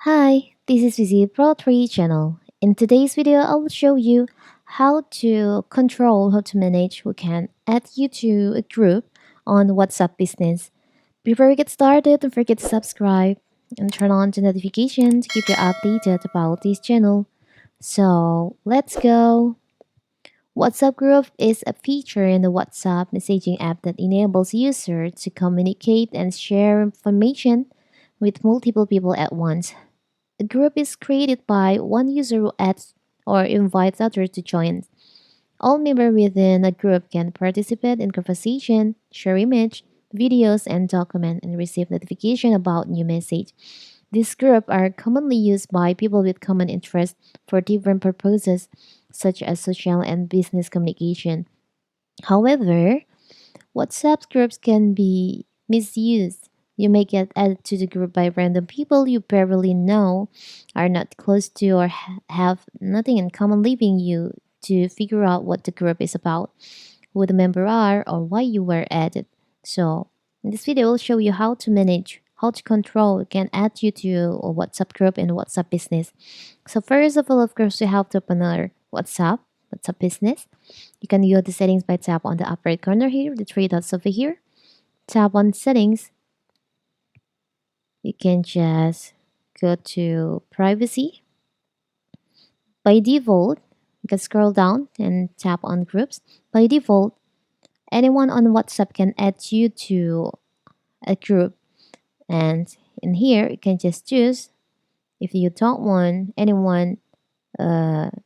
Hi, this is Vizi Pro 3 channel. In today's video, I will show you how to manage who can add you to a group on WhatsApp Business. Before we get started, don't forget to subscribe and turn on the notification to keep you updated about this channel. So let's go. WhatsApp Group is a feature in the WhatsApp messaging app that enables users to communicate and share information with multiple people at once. A group is created by one user who adds or invites others to join. All members within a group can participate in conversation, share image, videos, and document and receive notification about new message. These groups are commonly used by people with common interests for different purposes, such as social and business communication. However, WhatsApp groups can be misused. You may get added to the group by random people you barely know, are not close to, or have nothing in common, leaving you to figure out what the group is about, who the member are, or why you were added. So, in this video, I'll show you how to control, can add you to a WhatsApp group and WhatsApp business. So, first of all, of course, you have to open our WhatsApp business. You can go to settings by tap on the upper right corner here, the three dots over here. Tap on settings. You can just go to privacy. By default, you can scroll down and tap on groups. By default, anyone on WhatsApp can add you to a group. And in here, you can just choose if you don't want anyone,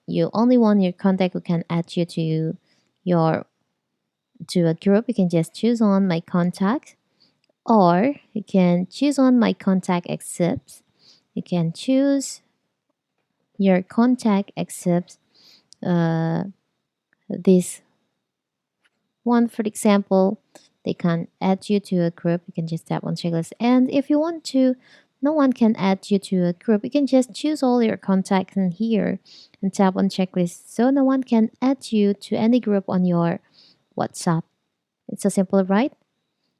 you only want your contact who can add you your to a group. You can just choose on my contact, or you can choose on my contact accepts. You can choose your contact accepts uh, this one. For example, they can add you to a group. You can just tap on checklist, and if you want to no one can add you to a group, you can just choose all your contacts in here and tap on checklist, so no one can add you to any group on your WhatsApp. It's so simple, right?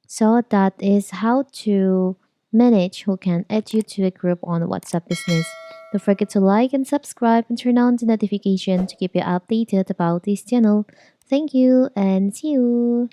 So that is how to manage who can add you to a group on WhatsApp Business. Don't forget to like and subscribe and turn on the notification to keep you updated about this channel. Thank you and see you.